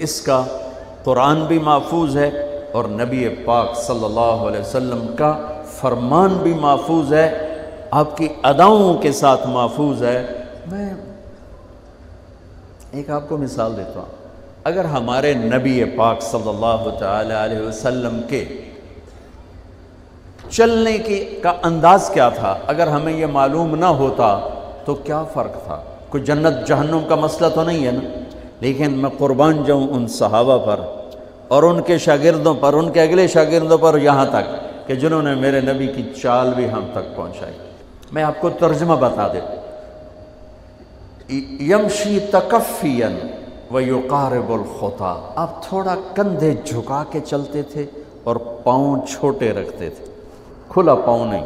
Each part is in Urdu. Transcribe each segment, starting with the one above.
اس کا قرآن بھی محفوظ ہے اور نبی پاک صلی اللہ علیہ وسلم کا فرمان بھی محفوظ ہے، آپ کی اداؤں کے ساتھ محفوظ ہے۔ میں ایک آپ کو مثال دیتا ہوں، اگر ہمارے نبی پاک صلی اللہ تعالی علیہ وسلم کے چلنے کا انداز کیا تھا، اگر ہمیں یہ معلوم نہ ہوتا تو کیا فرق تھا؟ کوئی جنت جہنم کا مسئلہ تو نہیں ہے نا، لیکن میں قربان جاؤں ان صحابہ پر اور ان کے شاگردوں پر، ان کے اگلے شاگردوں پر، یہاں تک کہ جنہوں نے میرے نبی کی چال بھی ہم تک پہنچائی۔ میں آپ کو ترجمہ بتا دے، یمشی تکفیا ویقارب الخطا، آپ تھوڑا کندھے جھکا کے چلتے تھے اور پاؤں چھوٹے رکھتے تھے، کھلا پاؤں نہیں،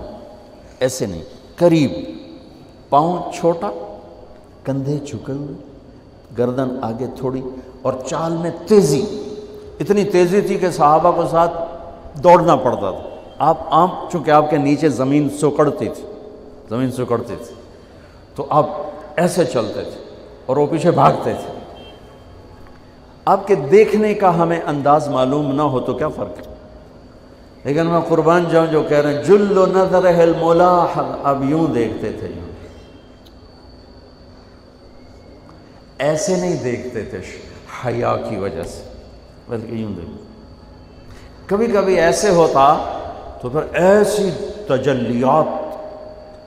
ایسے نہیں، قریب، پاؤں چھوٹا، کندھے جھکے ہوئے، گردن آگے تھوڑی، اور چال میں تیزی، اتنی تیزی تھی کہ صحابہ کو ساتھ دوڑنا پڑتا تھا۔ آپ چونکہ آپ کے نیچے زمین سکڑتی تھی، تو آپ ایسے چلتے تھے اور وہ پیچھے بھاگتے تھے۔ آپ کے دیکھنے کا ہمیں انداز معلوم نہ ہو تو کیا فرق ہے؟ لیکن میں قربان جاؤں جو کہہ رہے ہیں جل نظرہ الملاحظ، اب یوں دیکھتے تھے، یوں ایسے نہیں دیکھتے تھے حیا کی وجہ سے، بلکہ یوں دیکھتے۔ کبھی کبھی ایسے ہوتا تو پھر ایسی تجلیات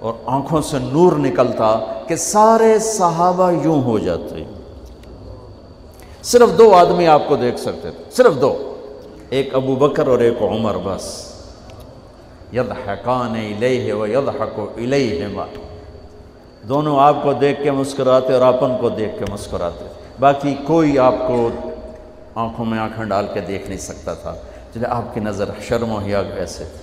اور آنکھوں سے نور نکلتا کہ سارے صحابہ یوں ہو جاتے۔ صرف 2 آدمی آپ کو دیکھ سکتے تھے، صرف 2، ایک ابو بکر اور ایک عمر، بس۔ یضحکان الیہ ویضحک الیہما، دونوں آپ کو دیکھ کے مسکراتے اور اپن کو دیکھ کے مسکراتے، باقی کوئی آپ کو آنکھوں میں آنکھیں ڈال کے دیکھ نہیں سکتا تھا، جنہیں آپ کی نظر شرم و حیا ایسے تھی۔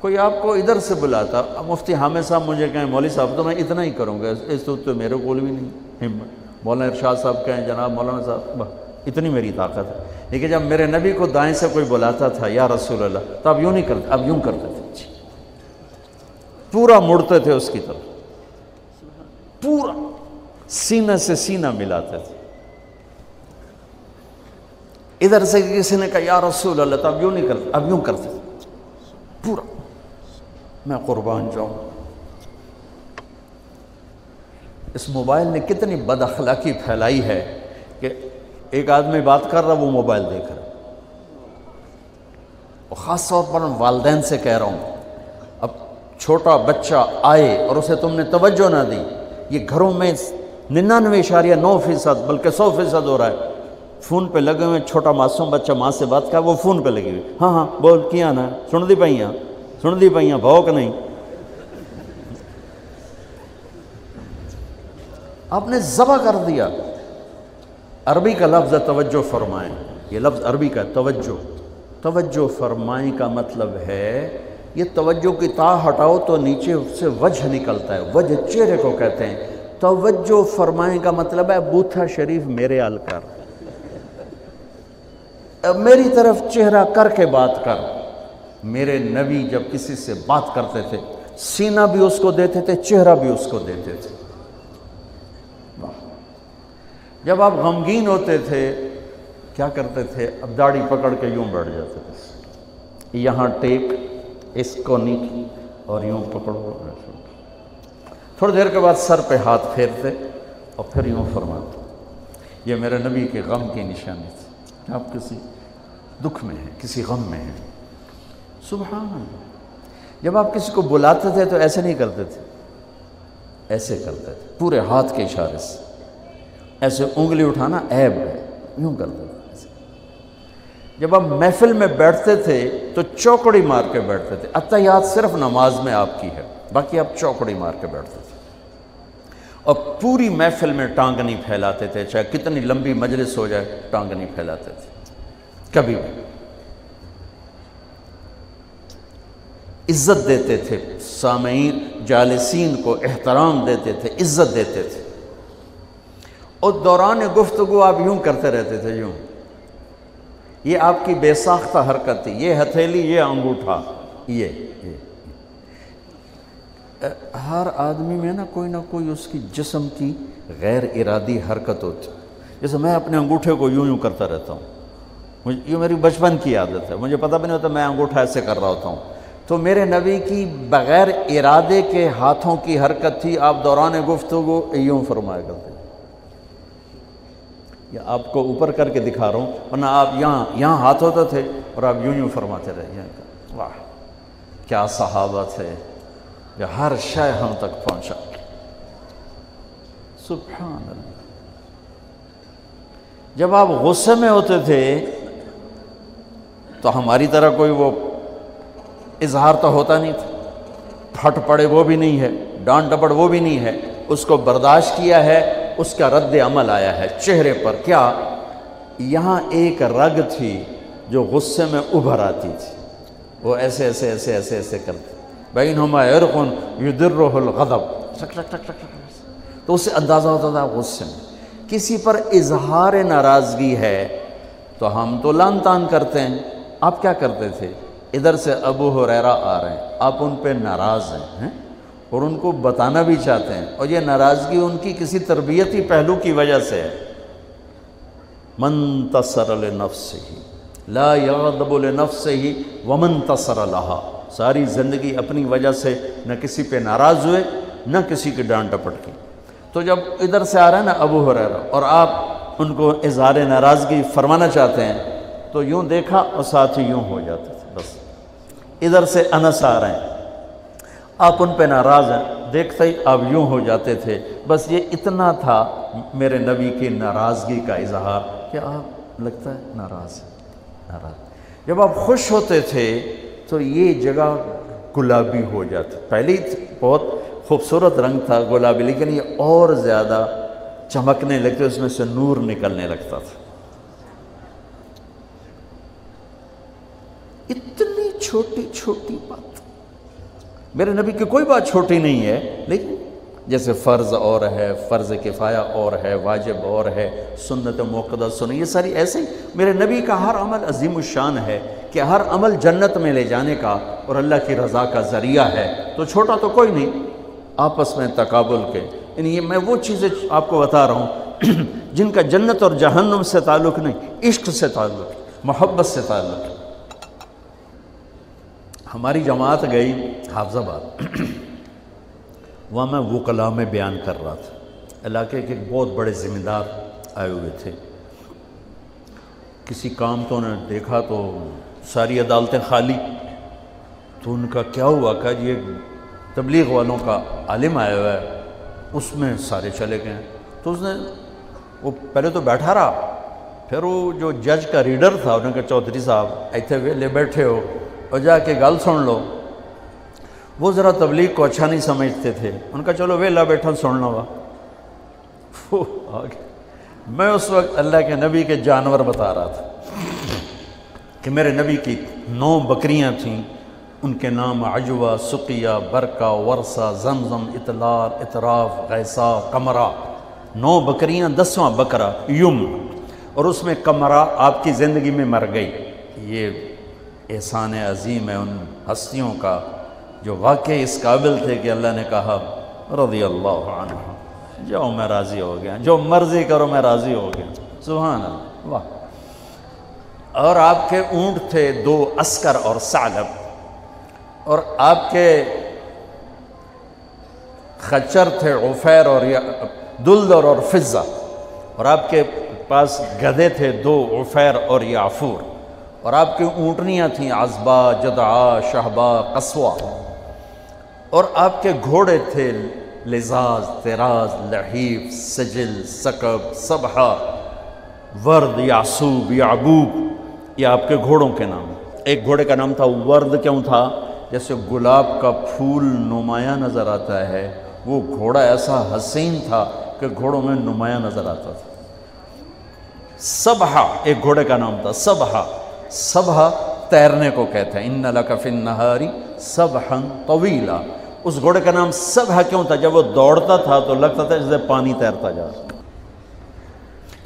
کوئی آپ کو ادھر سے بلاتا، مفتی حامد صاحب مجھے کہیں مولوی صاحب تو میں اتنا ہی کروں گا، اس تو میرے کول بھی نہیں ہمت، مولانا ارشاد صاحب کہیں جناب مولانا صاحب، اتنی میری طاقت ہے۔ لیکن جب میرے نبی کو دائیں سے کوئی بلاتا تھا یا رسول اللہ، تو اب یوں نہیں کرتے، اب یوں کرتے تھے، پورا مڑتے تھے اس کی طرف، پورا سینہ سے سینہ ملاتے تھے۔ ادھر سے کسی نے کہا یا رسول اللہ، تو اب یوں نہیں کرتے، اب یوں کرتے تھے پورا۔ میں قربان جاؤں، اس موبائل نے کتنی بد اخلاقی پھیلائی ہے کہ ایک آدمی بات کر رہا، وہ موبائل دیکھ رہا، اور خاص طور پر والدین سے کہہ رہا ہوں، اب چھوٹا بچہ آئے اور اسے تم نے توجہ نہ دی، یہ گھروں میں 99.9% بلکہ 100% ہو رہا ہے، فون پہ لگے ہوئے، چھوٹا معصوم بچہ ماں سے بات کر، وہ فون پہ لگی ہوئی، ہاں ہاں بول کیا نا، سن دی پئیاں بھوک نہیں۔ آپ نے ذبح کر دیا۔ عربی کا لفظ ہے توجہ فرمائیں، یہ لفظ عربی کا توجہ فرمائیں کا مطلب ہے، یہ توجہ کی تا ہٹاؤ تو نیچے سے وجہ نکلتا ہے، وجہ چہرے کو کہتے ہیں۔ توجہ فرمائیں کا مطلب ہے بوتھا شریف میرے ال کر، میری طرف چہرہ کر کے بات کر۔ میرے نبی جب کسی سے بات کرتے تھے، سینہ بھی اس کو دیتے تھے، چہرہ بھی اس کو دیتے تھے۔ جب آپ غمگین ہوتے تھے کیا کرتے تھے؟ اب داڑھی پکڑ کے یوں بیٹھ جاتے تھے، یہاں ٹیک، اس کو نیچے، اور یوں پکڑو۔ تھوڑی دیر کے بعد سر پہ ہاتھ پھیرتے اور پھر یوں فرماتے۔ یہ میرے نبی کے غم کی نشانی تھی۔ آپ کسی دکھ میں ہیں، کسی غم میں ہیں، سبحان اللہ۔ جب آپ کسی کو بلاتے تھے تو ایسے نہیں کرتے تھے، ایسے کرتے تھے، پورے ہاتھ کے اشارے سے، ایسے انگلی اٹھانا عیب ہے، یوں کرتے تھے ایسے۔ جب آپ محفل میں بیٹھتے تھے تو چوکڑی مار کے بیٹھتے تھے۔ اتحیات صرف نماز میں آپ کی ہے، باقی آپ چوکڑی مار کے بیٹھتے تھے، اور پوری محفل میں ٹانگ نہیں پھیلاتے تھے، چاہے کتنی لمبی مجلس ہو جائے ٹانگ نہیں پھیلاتے تھے کبھی بھی۔ عزت دیتے تھے، سامعین جالسین کو احترام دیتے تھے، عزت دیتے تھے، اور دوران گفتگو آپ یوں کرتے رہتے تھے، یوں۔ یہ آپ کی بے ساختہ حرکت تھی، یہ ہتھیلی، یہ انگوٹھا، یہ ہر آدمی میں نا کوئی اس کی جسم کی غیر ارادی حرکت ہوتی، جیسے میں اپنے انگوٹھے کو یوں یوں کرتا رہتا ہوں، یہ میری بچپن کی عادت ہے، مجھے پتہ بھی نہیں ہوتا میں انگوٹھا ایسے کر رہا ہوتا ہوں. تو میرے نبی کی بغیر ارادے کے ہاتھوں کی حرکت تھی. آپ دوران گفتگو یوں فرمایا کرتے، یا آپ کو اوپر کر کے دکھا رہا ہوں، ورنہ آپ یہاں ہاتھ ہوتے تھے اور آپ یوں یوں فرماتے رہے. واہ کیا صحابہ تھے، جو ہر شے ہم تک پہنچا. سبحان اللہ. جب آپ غصے میں ہوتے تھے تو ہماری طرح کوئی وہ اظہار تو ہوتا نہیں تھا، پھٹ پڑے وہ بھی نہیں ہے، ڈانٹ ڈپٹ وہ بھی نہیں ہے. اس کو برداشت کیا ہے، اس کا رد عمل آیا ہے چہرے پر. کیا یہاں ایک رگ تھی جو غصے میں ابھر آتی تھی، وہ ایسے ایسے ایسے ایسے ایسے کرتے، بینہما عرق یدرہ الغضب، تو اس سے اندازہ ہوتا تھا غصے میں. کسی پر اظہار ناراضگی ہے تو ہم تو لان تان کرتے ہیں. آپ کیا کرتے تھے؟ ادھر سے ابو ہریرہ آ رہے ہیں، آپ ان پہ ناراض ہیں اور ان کو بتانا بھی چاہتے ہیں، اور یہ ناراضگی ان کی کسی تربیتی پہلو کی وجہ سے ہے. من تصر لنفسہ لا یغضب لنفسہ ومن تصر لہا. ساری زندگی اپنی وجہ سے نہ کسی پہ ناراض ہوئے نہ کسی کی ڈانٹ ڈپٹ کی. تو جب ادھر سے آ رہا ہے نا ابو ہریرہ اور آپ ان کو اظہار ناراضگی فرمانا چاہتے ہیں تو یوں دیکھا اور ساتھ ہی یوں ہو جاتے تھے. بس ادھر سے انس آ رہے ہیں، آپ ان پہ ناراض ہیں، دیکھتے ہی آپ یوں ہو جاتے تھے. بس یہ اتنا تھا میرے نبی کی ناراضگی کا اظہار کہ آپ لگتا ہے ناراض ناراض. جب آپ خوش ہوتے تھے تو یہ جگہ گلابی ہو جاتی. پہلے بہت خوبصورت رنگ تھا گلابی، لیکن یہ اور زیادہ چمکنے لگتے، اس میں سے نور نکلنے لگتا تھا. اتنی چھوٹی چھوٹی بات، میرے نبی کی کوئی بات چھوٹی نہیں ہے، لیکن جیسے فرض اور ہے، فرض کفایہ اور ہے، واجب اور ہے، سنت موقدہ سنت، یہ ساری ایسے ہی. میرے نبی کا ہر عمل عظیم الشان ہے کہ ہر عمل جنت میں لے جانے کا اور اللہ کی رضا کا ذریعہ ہے. تو چھوٹا تو کوئی نہیں، آپس میں تقابل کے. یعنی میں وہ چیزیں آپ کو بتا رہا ہوں جن کا جنت اور جہنم سے تعلق نہیں، عشق سے تعلق، محبت سے تعلق. ہماری جماعت گئی حافظ آباد، وہاں میں وکلاء میں بیان کر رہا تھا. علاقے کے بہت بڑے ذمہ دار آئے ہوئے تھے. کسی کام تو انہوں نے دیکھا تو ساری عدالتیں خالی. تو ان کا کیا ہوا کہ یہ تبلیغ والوں کا عالم آیا ہوا ہے، اس میں سارے چلے گئے. تو اس نے وہ پہلے تو بیٹھا رہا، پھر وہ جو جج کا ریڈر تھا انہوں نے کہا چودھری صاحب ایتھے ویلے بیٹھے ہو اور جا کے گل سن لو. وہ ذرا تبلیغ کو اچھا نہیں سمجھتے تھے، ان کا چلو ویلا بیٹھا سن لو. میں اس وقت اللہ کے نبی کے جانور بتا رہا تھا کہ میرے نبی کی 9 بکریاں تھیں، ان کے نام عجوہ، سقیہ، برکہ، ورثہ، زمزم، اطلال، اطراف، غیثہ، قمرہ. 9 بکریاں، 10واں بکرا یم، اور اس میں قمرہ آپ کی زندگی میں مر گئی. یہ احسان عظیم ہے ان ہستیوں کا جو واقعی اس قابل تھے کہ اللہ نے کہا رضی اللہ عنہ، جاؤ میں راضی ہو گیا، جو مرضی کرو میں راضی ہو گیا. سبحان اللہ، واہ. اور آپ کے اونٹ تھے 2 عسکر اور ثعلب، اور آپ کے خچر تھے عفیر اور دلدر اور فضہ، اور آپ کے پاس گدھے تھے 2 عفیر اور یعفور، اور آپ کی اونٹنیاں تھیں عزبہ، جدعا، شہبہ، قصوہ، اور آپ کے گھوڑے تھے لزاز، تراز، لحیف، سجل، سکب، سبحہ، ورد، یعصوب، یعبوب. یہ آپ کے گھوڑوں کے نام. ایک گھوڑے کا نام تھا ورد. کیوں تھا؟ جیسے گلاب کا پھول نمایاں نظر آتا ہے، وہ گھوڑا ایسا حسین تھا کہ گھوڑوں میں نمایاں نظر آتا تھا. سبحہ ایک گھوڑے کا نام تھا. سبحہ، سبحہ تیرنے کو کہتے ہیں، ان لک فی النہار سبحا طویلا. اس گھوڑے کا نام سبحہ کیوں تھا؟ جب وہ دوڑتا تھا تو لگتا تھا جیسے پانی تیرتا جا.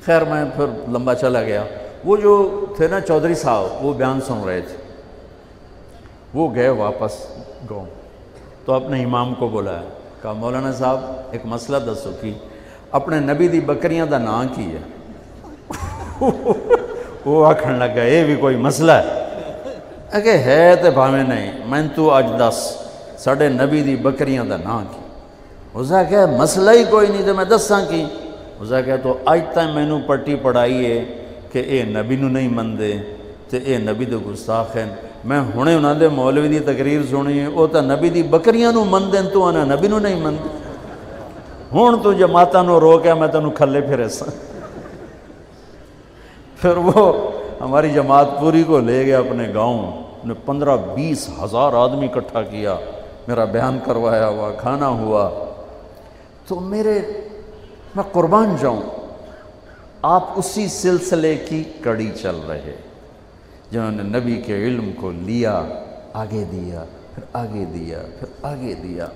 خیر میں پھر لمبا چلا گیا. وہ جو تھے نا چودھری صاحب، وہ بیان سن رہے تھے. وہ گئے واپس گاؤں تو اپنے امام کو بلایا، کہا مولانا صاحب ایک مسئلہ دسو کہ اپنے نبی دی بکریاں دا نام کی ہے. وہ آکھن لگا یہ بھی کوئی مسئلہ ہے کہ ہے تو بھاویں نہیں، میں تو اج دس ساڑھے نبی دی بکریاں دا نا کی۔ اسا کہ مسئلہ ہی کوئی نہیں تو میں دساں کی۔ اسا کہ تو اج تک میں نو پٹی پڑھائی ہے کہ اے نبی نو نہیں مندے تے اے نبی دے گستاخ ہیں۔ میں ہونے انہاں دے مولوی دی تقریر سنی ہے، او تا نبی دی بکریاں نو مندیں تو آنا نبی نو نہیں مندے۔ ہون تو جماعتاں نو رو کے میں تنو کھلے پھرے سا۔ پھر وہ ہماری جماعت پوری کو لے گیا اپنے گاؤں، نے 15-20 ہزار آدمی اکٹھا کیا، میرا بیان کروایا ہوا، کھانا ہوا۔ تو میں قربان جاؤں، آپ اسی سلسلے کی کڑی چل رہے جنہوں نے نبی کے علم کو لیا، آگے دیا، پھر آگے دیا، پھر آگے دیا۔